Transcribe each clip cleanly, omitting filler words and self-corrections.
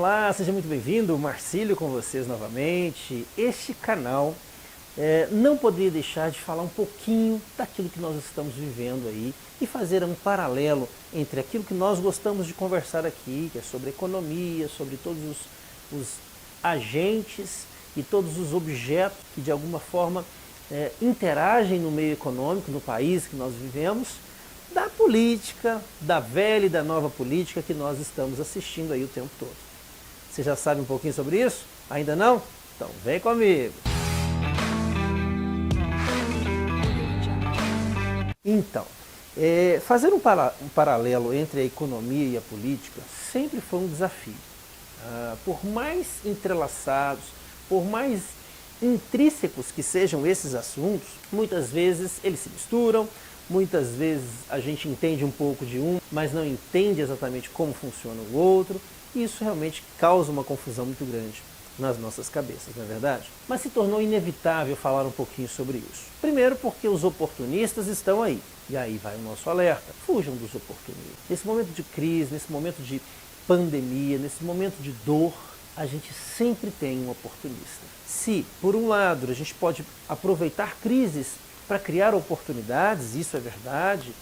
Olá, seja muito bem-vindo, Marcílio com vocês novamente. Este canal não poderia deixar de falar um pouquinho daquilo que nós estamos vivendo aí e fazer um paralelo entre aquilo que nós gostamos de conversar aqui, que é sobre economia, sobre todos os agentes e todos os objetos que de alguma forma interagem no meio econômico, no país que nós vivemos, da política, da velha e da nova política que nós estamos assistindo aí o tempo todo. Você já sabe um pouquinho sobre isso? Ainda não? Então vem comigo! Então, fazer um paralelo entre a economia e a política sempre foi um desafio. Por mais entrelaçados, por mais intrínsecos que sejam esses assuntos, muitas vezes eles se misturam, muitas vezes a gente entende um pouco de um, mas não entende exatamente como funciona o outro, e isso realmente causa uma confusão muito grande nas nossas cabeças, não é verdade? Mas se tornou inevitável falar um pouquinho sobre isso. Primeiro porque os oportunistas estão aí, e aí vai o nosso alerta, fujam dos oportunistas. Nesse momento de crise, nesse momento de pandemia, nesse momento de dor, a gente sempre tem um oportunista. Se, por um lado, a gente pode aproveitar crises para criar oportunidades, isso é verdade,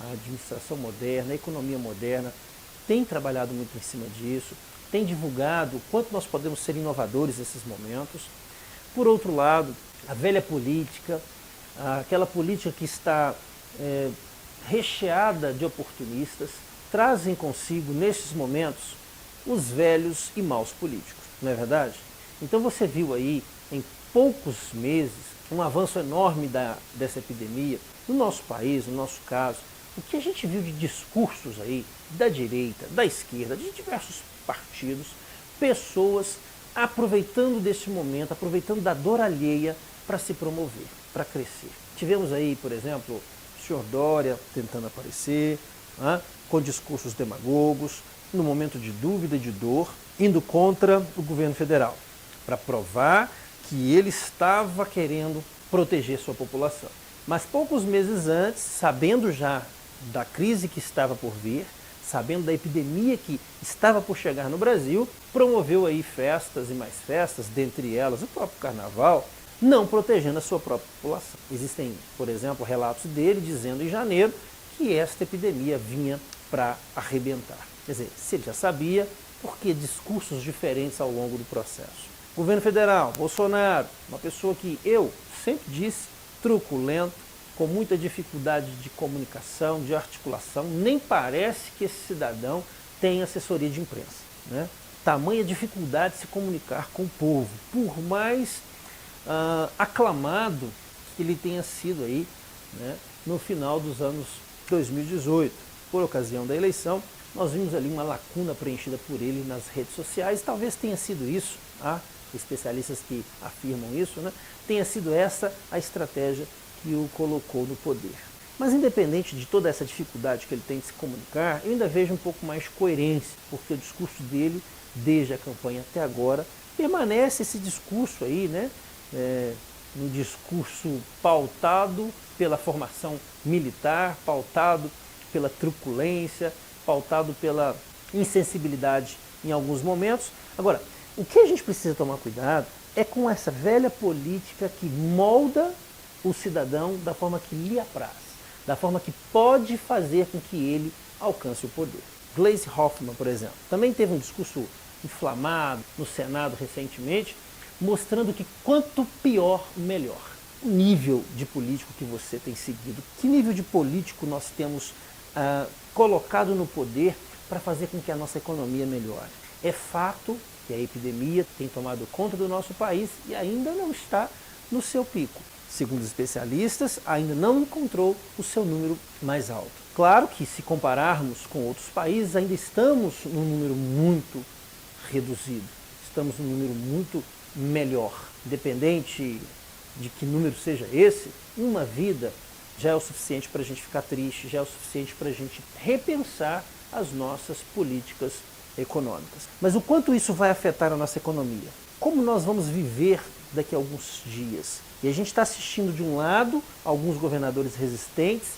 a administração moderna, a economia moderna tem trabalhado muito em cima disso, tem divulgado o quanto nós podemos ser inovadores nesses momentos. Por outro lado, a velha política, aquela política que está recheada de oportunistas, trazem consigo, nesses momentos, os velhos e maus políticos, não é verdade? Então você viu aí, em poucos meses, um avanço enorme dessa epidemia. No nosso país, no nosso caso, o que a gente viu de discursos aí, da direita, da esquerda, de diversos partidos, pessoas aproveitando desse momento, aproveitando da dor alheia para se promover, para crescer. Tivemos aí, por exemplo, o senhor Dória tentando aparecer, com discursos demagogos, no momento de dúvida e de dor, indo contra o governo federal, para provar que ele estava querendo proteger sua população. Mas poucos meses antes, sabendo já da crise que estava por vir, sabendo da epidemia que estava por chegar no Brasil, promoveu aí festas e mais festas, dentre elas o próprio carnaval, não protegendo a sua própria população. Existem, por exemplo, relatos dele dizendo em janeiro que esta epidemia vinha para arrebentar. Quer dizer, se ele já sabia, por que discursos diferentes ao longo do processo? Governo federal, Bolsonaro, uma pessoa que eu sempre disse, truculento, com muita dificuldade de comunicação, de articulação, nem parece que esse cidadão tem assessoria de imprensa, né? Tamanha dificuldade de se comunicar com o povo, por mais aclamado que ele tenha sido aí, né, no final dos anos 2018. Por ocasião da eleição, nós vimos ali uma lacuna preenchida por ele nas redes sociais, talvez tenha sido isso, especialistas que afirmam isso, né, tenha sido essa a estratégia que o colocou no poder. Mas independente de toda essa dificuldade que ele tem de se comunicar, eu ainda vejo um pouco mais de coerência, porque o discurso dele, desde a campanha até agora, permanece esse discurso aí, né, um discurso pautado pela formação militar, pautado pela truculência, pautado pela insensibilidade em alguns momentos. Agora, o que a gente precisa tomar cuidado é com essa velha política que molda o cidadão da forma que lhe apraz, da forma que pode fazer com que ele alcance o poder. Gleisi Hoffmann, por exemplo, também teve um discurso inflamado no Senado recentemente, mostrando que quanto pior, melhor. O nível de político que você tem seguido, que nível de político nós temos colocado no poder para fazer com que a nossa economia melhore. É fato que a epidemia tem tomado conta do nosso país e ainda não está no seu pico. Segundo os especialistas, ainda não encontrou o seu número mais alto. Claro que se compararmos com outros países, ainda estamos num número muito reduzido. Estamos num número muito melhor. Independente de que número seja esse, uma vida já é o suficiente para a gente ficar triste, já é o suficiente para a gente repensar as nossas políticas econômicas. Mas o quanto isso vai afetar a nossa economia? Como nós vamos viver daqui a alguns dias? E a gente está assistindo, de um lado, alguns governadores resistentes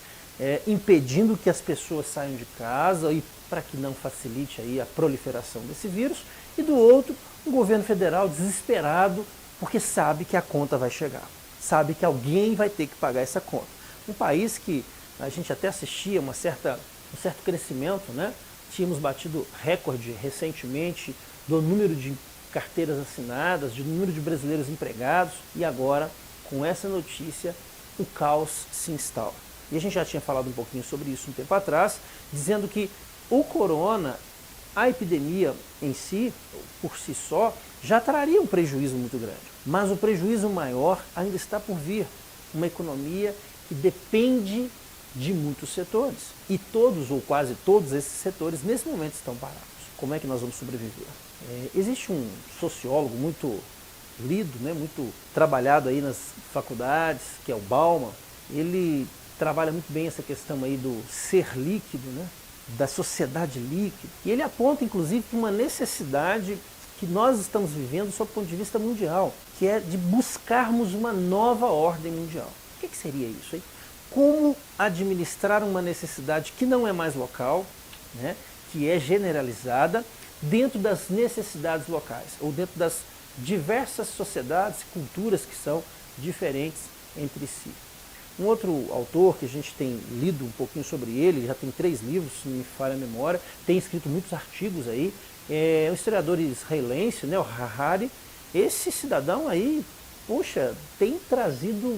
impedindo que as pessoas saiam de casa e para que não facilite aí a proliferação desse vírus, e do outro, um governo federal desesperado porque sabe que a conta vai chegar, sabe que alguém vai ter que pagar essa conta. Um país que a gente até assistia um certo crescimento, né? Tínhamos batido recorde recentemente do número de carteiras assinadas, do número de brasileiros empregados, e agora, com essa notícia, o caos se instala. E a gente já tinha falado um pouquinho sobre isso um tempo atrás, dizendo que o corona, a epidemia em si, por si só, já traria um prejuízo muito grande. Mas o prejuízo maior ainda está por vir. Uma economia que depende de muitos setores. E todos, ou quase todos esses setores, nesse momento estão parados. Como é que nós vamos sobreviver? Existe um sociólogo muito lido, né, muito trabalhado aí nas faculdades, que é o Bauman. Ele trabalha muito bem essa questão aí do ser líquido, né, da sociedade líquida. E ele aponta, inclusive, uma necessidade que nós estamos vivendo sob o ponto de vista mundial, que é de buscarmos uma nova ordem mundial. O que seria isso, hein? Como administrar uma necessidade que não é mais local, né, que é generalizada, dentro das necessidades locais, ou dentro das diversas sociedades e culturas que são diferentes entre si. Um outro autor que a gente tem lido um pouquinho sobre ele, já tem 3 livros, se não me falha a memória, tem escrito muitos artigos aí, é o historiador israelense, né, o Harari. Esse cidadão aí, poxa, tem trazido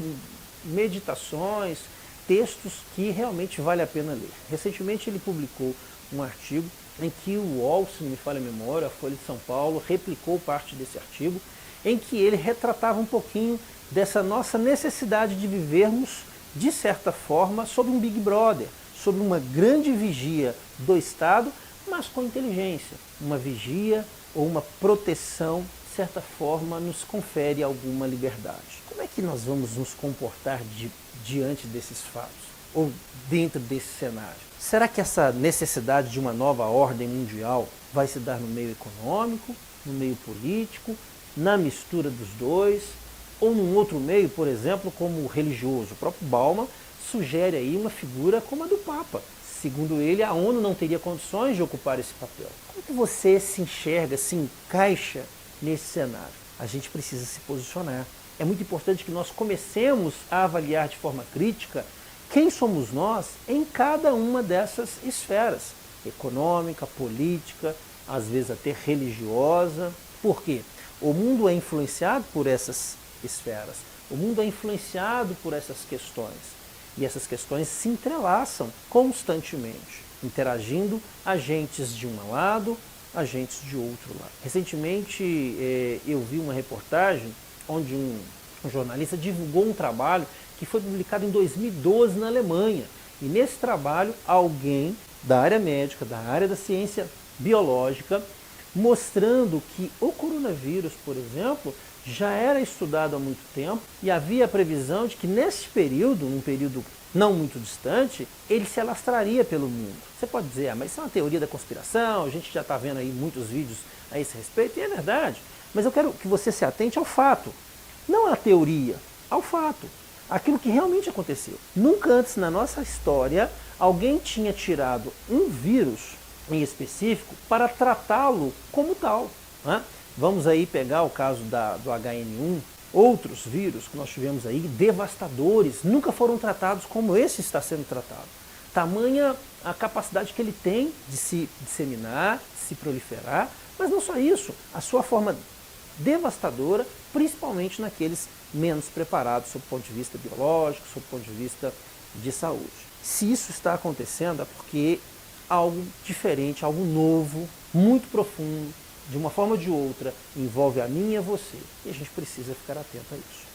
meditações, textos que realmente vale a pena ler. Recentemente ele publicou um artigo em que o UOL, se não me falha a memória, a Folha de São Paulo, replicou parte desse artigo, em que ele retratava um pouquinho dessa nossa necessidade de vivermos, de certa forma, sob um Big Brother, sob uma grande vigia do Estado, mas com inteligência. Uma vigia ou uma proteção, de certa forma, nos confere alguma liberdade. Como é que nós vamos nos comportar diante desses fatos, ou dentro desse cenário? Será que essa necessidade de uma nova ordem mundial vai se dar no meio econômico, no meio político, na mistura dos dois, ou num outro meio, por exemplo, como o religioso? O próprio Bauman sugere aí uma figura como a do Papa. Segundo ele, a ONU não teria condições de ocupar esse papel. Como que você se enxerga, se encaixa nesse cenário? A gente precisa se posicionar. É muito importante que nós comecemos a avaliar de forma crítica quem somos nós em cada uma dessas esferas, econômica, política, às vezes até religiosa. Por quê? O mundo é influenciado por essas esferas, o mundo é influenciado por essas questões, e essas questões se entrelaçam constantemente, interagindo agentes de um lado, agentes de outro lado. Recentemente eu vi uma reportagem onde um jornalista divulgou um trabalho que foi publicado em 2012 na Alemanha. E nesse trabalho, alguém da área médica, da área da ciência biológica, mostrando que o coronavírus, por exemplo, já era estudado há muito tempo e havia a previsão de que nesse período, num período não muito distante, ele se alastraria pelo mundo. Você pode dizer, mas isso é uma teoria da conspiração, a gente já está vendo aí muitos vídeos a esse respeito, e é verdade. Mas eu quero que você se atente ao fato, não à teoria, ao fato. Aquilo que realmente aconteceu. Nunca antes na nossa história alguém tinha tirado um vírus em específico para tratá-lo como tal, né? Vamos aí pegar o caso do HN1, outros vírus que nós tivemos aí, devastadores, nunca foram tratados como esse está sendo tratado. Tamanha a capacidade que ele tem de se disseminar, de se proliferar, mas não só isso, a sua forma devastadora, principalmente naqueles menos preparados sob o ponto de vista biológico, sob o ponto de vista de saúde. Se isso está acontecendo é porque algo diferente, algo novo, muito profundo, de uma forma ou de outra, envolve a mim e a você. E a gente precisa ficar atento a isso.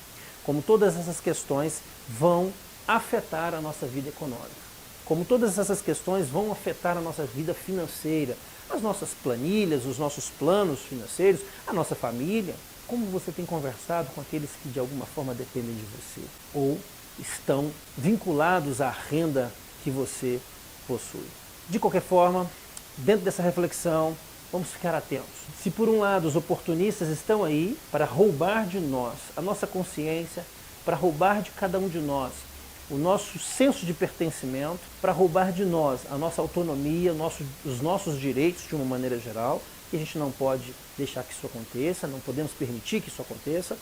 Como todas essas questões vão afetar a nossa vida econômica, como todas essas questões vão afetar a nossa vida financeira, as nossas planilhas, os nossos planos financeiros, a nossa família. Como você tem conversado com aqueles que de alguma forma dependem de você ou estão vinculados à renda que você possui. De qualquer forma, dentro dessa reflexão, vamos ficar atentos. Se por um lado os oportunistas estão aí para roubar de nós a nossa consciência, para roubar de cada um de nós o nosso senso de pertencimento para roubar de nós a nossa autonomia, os nossos direitos de uma maneira geral, e a gente não pode deixar que isso aconteça, não podemos permitir que isso aconteça.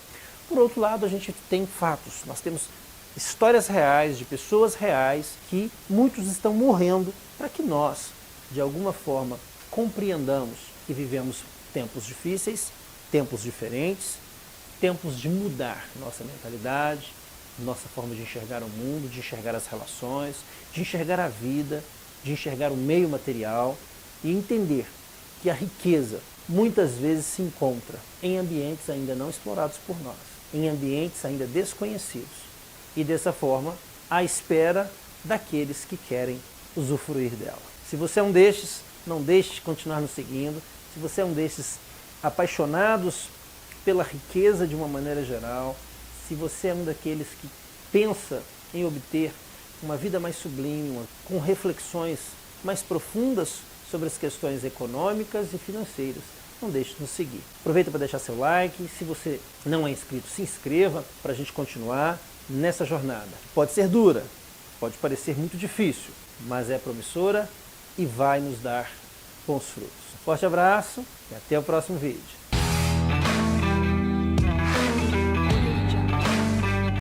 Por outro lado, a gente tem fatos, nós temos histórias reais, de pessoas reais, que muitos estão morrendo para que nós, de alguma forma, compreendamos que vivemos tempos difíceis, tempos diferentes, tempos de mudar nossa mentalidade, nossa forma de enxergar o mundo, de enxergar as relações, de enxergar a vida, de enxergar o meio material e entender que a riqueza muitas vezes se encontra em ambientes ainda não explorados por nós, em ambientes ainda desconhecidos e dessa forma à espera daqueles que querem usufruir dela. Se você é um destes, não deixe de continuar nos seguindo. Se você é um desses apaixonados pela riqueza de uma maneira geral, se você é um daqueles que pensa em obter uma vida mais sublime, com reflexões mais profundas sobre as questões econômicas e financeiras, não deixe de nos seguir. Aproveita para deixar seu like, se você não é inscrito, se inscreva para a gente continuar nessa jornada. Pode ser dura, pode parecer muito difícil, mas é promissora e vai nos dar bons frutos. Um forte abraço e até o próximo vídeo.